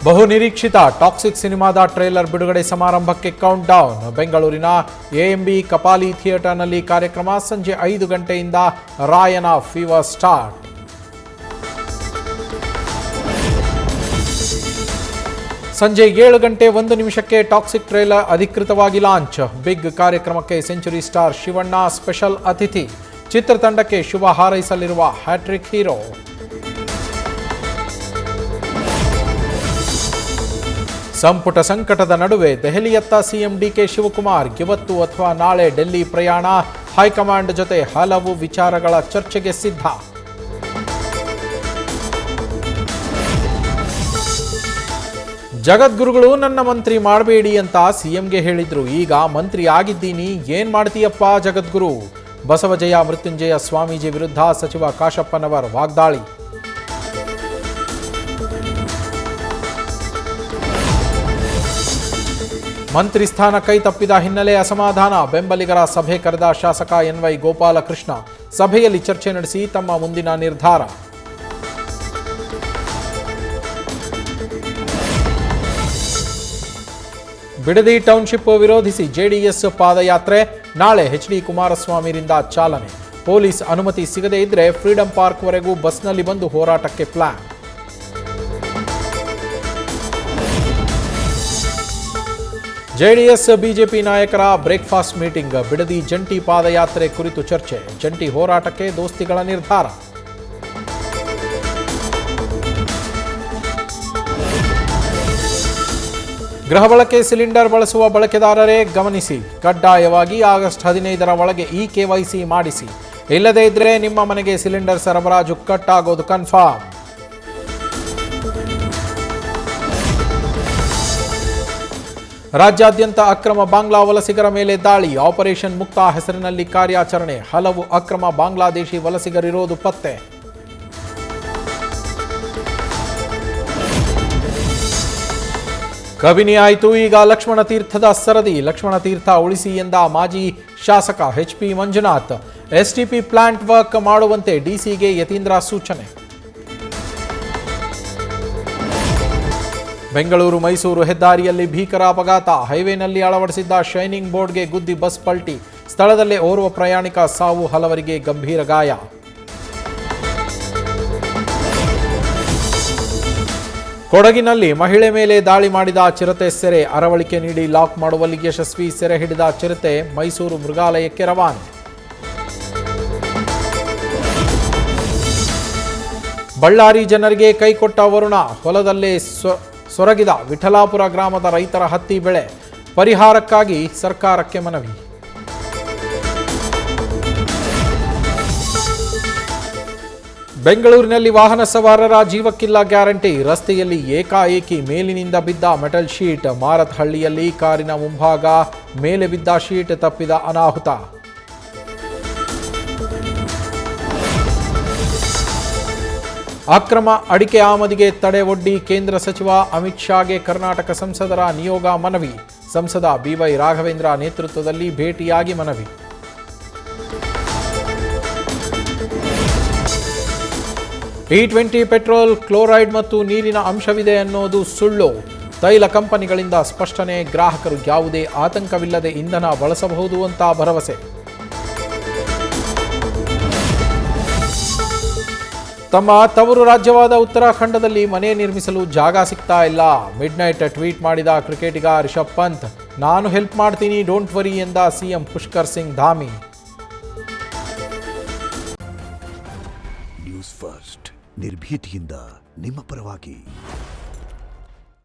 ಬಹು ನಿರೀಕ್ಷಿತ ಟಾಕ್ಸಿಕ್ ಸಿನಿಮಾದ ಟ್ರೇಲರ್ ಬಿಡುಗಡೆ ಸಮಾರಂಭಕ್ಕೆ ಕೌಂಟ್ ಡೌನ್. ಬೆಂಗಳೂರಿನ ಎಎಂಬಿ ಕಪಾಲಿ ಥಿಯೇಟರ್ನಲ್ಲಿ ಕಾರ್ಯಕ್ರಮ. ಸಂಜೆ 5 ಗಂಟೆಯಿಂದ ರಾಯನ ಫೀವರ್ ಸ್ಟಾರ್ಟ್. ಸಂಜೆ 7 ಗಂಟೆ 1 ನಿಮಿಷಕ್ಕೆ ಟಾಕ್ಸಿಕ್ ಟ್ರೇಲರ್ ಅಧಿಕೃತವಾಗಿ ಲಾಂಚ್. ಬಿಗ್ ಕಾರ್ಯಕ್ರಮಕ್ಕೆ ಸೆಂಚುರಿ ಸ್ಟಾರ್ ಶಿವಣ್ಣ ಸ್ಪೆಷಲ್ ಅತಿಥಿ. ಚಿತ್ರತಂಡಕ್ಕೆ ಶುಭ ಹಾರೈಸಲಿರುವ ಹ್ಯಾಟ್ರಿಕ್ ಹೀರೋ. ಸಂಪುಟ ಸಂಕಟದ ನಡುವೆ ದೆಹಲಿಯತ್ತ ಸಿಎಂ ಡಿಕೆ ಶಿವಕುಮಾರ್. ಇವತ್ತು ಅಥವಾ ನಾಳೆ ಡೆಲ್ಲಿ ಪ್ರಯಾಣ. ಹೈಕಮಾಂಡ್ ಜೊತೆ ಹಲವು ವಿಚಾರಗಳ ಚರ್ಚೆಗೆ ಸಿದ್ಧ. ಜಗದ್ಗುರುಗಳು ನನ್ನ ಮಂತ್ರಿ ಮಾಡಬೇಡಿ ಅಂತ ಸಿಎಂಗೆ ಹೇಳಿದ್ರು. ಈಗ ಮಂತ್ರಿ ಆಗಿದ್ದೀನಿ, ಏನ್ ಮಾಡ್ತೀಯಪ್ಪ ಜಗದ್ಗುರು. ಬಸವಜಯ ಮೃತ್ಯುಂಜಯ ಸ್ವಾಮೀಜಿ ವಿರುದ್ಧ ಸಚಿವ ಕಾಶಪ್ಪನವರ್ ವಾಗ್ದಾಳಿ. ಮಂತ್ರಿ ಸ್ಥಾನ ಕೈ ತಪ್ಪಿದ ಹಿನ್ನೆಲೆ ಅಸಮಾಧಾನ. ಬೆಂಬಲಿಗರ ಸಭೆ ಕರೆದ ಶಾಸಕ ಎನ್ವೈ ಗೋಪಾಲಕೃಷ್ಣ. ಸಭೆಯಲ್ಲಿ ಚರ್ಚೆ ನಡೆಸಿ ತಮ್ಮ ಮುಂದಿನ ನಿರ್ಧಾರ. ಬಿಡದಿ ಟೌನ್ಶಿಪ್ ವಿರೋಧಿಸಿ ಜೆಡಿಎಸ್ ಪಾದಯಾತ್ರೆ. ನಾಳೆ ಎಚ್ಡಿ ಕುಮಾರಸ್ವಾಮಿರಿಂದ ಚಾಲನೆ. ಪೊಲೀಸ್ ಅನುಮತಿ ಸಿಗದೇ ಇದ್ರೆ ಫ್ರೀಡಂ ಪಾರ್ಕ್ವರೆಗೂ ಬಸ್ನಲ್ಲಿ ಬಂದು ಹೋರಾಟಕ್ಕೆ ಪ್ಲಾನ್. ಜೆಡಿಎಸ್ ಬಿಜೆಪಿ ನಾಯಕರ ಬ್ರೇಕ್ಫಾಸ್ಟ್ ಮೀಟಿಂಗ್. ಬಿಡದಿ ಜಂಟಿ ಪಾದಯಾತ್ರೆ ಕುರಿತು ಚರ್ಚೆ. ಜಂಟಿ ಹೋರಾಟಕ್ಕೆ ದೋಸ್ತಿಗಳ ನಿರ್ಧಾರ. ಗೃಹ ಬಳಕೆ ಸಿಲಿಂಡರ್ ಬಳಸುವ ಬಳಕೆದಾರರೇ ಗಮನಿಸಿ. ಕಡ್ಡಾಯವಾಗಿ ಆಗಸ್ಟ್ 15ರ ಒಳಗೆ ಈ ಕೆವೈಸಿ ಮಾಡಿಸಿ. ಇಲ್ಲದೇ ಇದ್ರೆ ನಿಮ್ಮ ಮನೆಗೆ ಸಿಲಿಂಡರ್ ಸರಬರಾಜು ಕಟ್ ಆಗೋದು ಕನ್ಫರ್ಮ್. ರಾಜ್ಯಾದ್ಯಂತ ಅಕ್ರಮ ಬಾಂಗ್ಲಾ ವಲಸಿಗರ ಮೇಲೆ ದಾಳಿ. ಆಪರೇಷನ್ ಮುಕ್ತ ಹೆಸರಿನಲ್ಲಿ ಕಾರ್ಯಾಚರಣೆ. ಹಲವು ಅಕ್ರಮ ಬಾಂಗ್ಲಾದೇಶಿ ವಲಸಿಗರಿರೋದು ಪತ್ತೆ. ಕಬಿನಿ ಆಯಿತು, ಈಗ ಲಕ್ಷ್ಮಣ ತೀರ್ಥದ ಸರದಿ. ಲಕ್ಷ್ಮಣ ತೀರ್ಥ ಉಳಿಸಿ ಎಂದ ಮಾಜಿ ಶಾಸಕ HP Manjunath. STP plant work ಮಾಡುವಂತೆ ಡಿಸಿಗೆ ಯತೀಂದ್ರ ಸೂಚನೆ. ಬೆಂಗಳೂರು ಮೈಸೂರು ಹೆದ್ದಾರಿಯಲ್ಲಿ ಭೀಕರ ಅಪಘಾತ. ಹೈವೇನಲ್ಲಿ ಅಳವಡಿಸಿದ್ದ ಶೈನಿಂಗ್ ಬೋರ್ಡ್ಗೆ ಗುದ್ದಿ ಬಸ್ ಪಲ್ಟಿ. ಸ್ಥಳದಲ್ಲೇ ಓರ್ವ ಪ್ರಯಾಣಿಕ ಸಾವು, ಹಲವರಿಗೆ ಗಂಭೀರ ಗಾಯ. ಕೊಡಗಿನಲ್ಲಿ ಮಹಿಳೆ ಮೇಲೆ ದಾಳಿ ಮಾಡಿದ ಚಿರತೆ ಸೆರೆ. ಅರವಳಿಕೆ ನೀಡಿ ಲಾಕ್ ಮಾಡುವಲ್ಲಿ ಯಶಸ್ವಿ. ಸೆರೆ ಹಿಡಿದ ಚಿರತೆ ಮೈಸೂರು ಮೃಗಾಲಯಕ್ಕೆ ರವಾನೆ. ಬಳ್ಳಾರಿ ಜನರಿಗೆ ಕೈಕೊಟ್ಟ ವರುಣ. ಹೊಲದಲ್ಲೇ ಸೊರಗಿದ ವಿಠಲಾಪುರ ಗ್ರಾಮದ ರೈತರ ಹತ್ತಿ ಬೆಳೆ ಪರಿಹಾರಕ್ಕಾಗಿ ಸರ್ಕಾರಕ್ಕೆ ಮನವಿ. ಬೆಂಗಳೂರಿನಲ್ಲಿ ವಾಹನ ಸವಾರರ ಜೀವಕ್ಕಿಲ್ಲ ಗ್ಯಾರಂಟಿ. ರಸ್ತೆಯಲ್ಲಿ ಏಕಾಏಕಿ ಮೇಲಿನಿಂದ ಬಿದ್ದ ಮೆಟಲ್ ಶೀಟ್. ಮಾರತ್ಹಳ್ಳಿಯಲ್ಲಿ ಕಾರಿನ ಮುಂಭಾಗ ಮೇಲೆ ಬಿದ್ದ ಶೀಟ್ ತಪ್ಪಿದ ಅನಾಹುತ. ಅಕ್ರಮ ಅಡಿಕೆ ಆಮದಿಗೆ ತಡೆ ಒಡ್ಡಿ ಕೇಂದ್ರ ಸಚಿವ ಅಮಿತ್ ಶಾಗೆ ಕರ್ನಾಟಕ ಸಂಸದರ ನಿಯೋಗ ಮನವಿ. ಸಂಸದ ಬಿವೈ ರಾಘವೇಂದ್ರ ನೇತೃತ್ವದಲ್ಲಿ ಭೇಟಿಯಾಗಿ ಮನವಿ. E20 ಪೆಟ್ರೋಲ್ ಕ್ಲೋರೈಡ್ ಮತ್ತು ನೀರಿನ ಅಂಶವಿದೆ ಅನ್ನೋದು ಸುಳ್ಳು. ತೈಲ ಕಂಪನಿಗಳಿಂದ ಸ್ಪಷ್ಟನೆ. ಗ್ರಾಹಕರು ಯಾವುದೇ ಆತಂಕವಿಲ್ಲದೆ ಇಂಧನ ಬಳಸಬಹುದು ಅಂತ ಭರವಸೆ. ತಮ್ಮ ತವರು ರಾಜ್ಯವಾದ ಉತ್ತರಾಖಂಡದಲ್ಲಿ ಮನೆ ನಿರ್ಮಿಸಲು ಜಾಗ ಸಿಗ್ತಾ ಇಲ್ಲ. ಮಿಡ್ನೈಟ್ ಟ್ವೀಟ್ ಮಾಡಿದ ಕ್ರಿಕೆಟಿಗ ರಿಷಬ್ ಪಂತ್. ನಾನು ಹೆಲ್ಪ್ ಮಾಡ್ತೀನಿ, ಡೋಂಟ್ ವರಿ ಎಂದ CM Pushkar Singh Dhami. News first, ನಿರ್ಭೀತಿಯಿಂದ ನಿಮ್ಮ ಪರವಾಗಿ.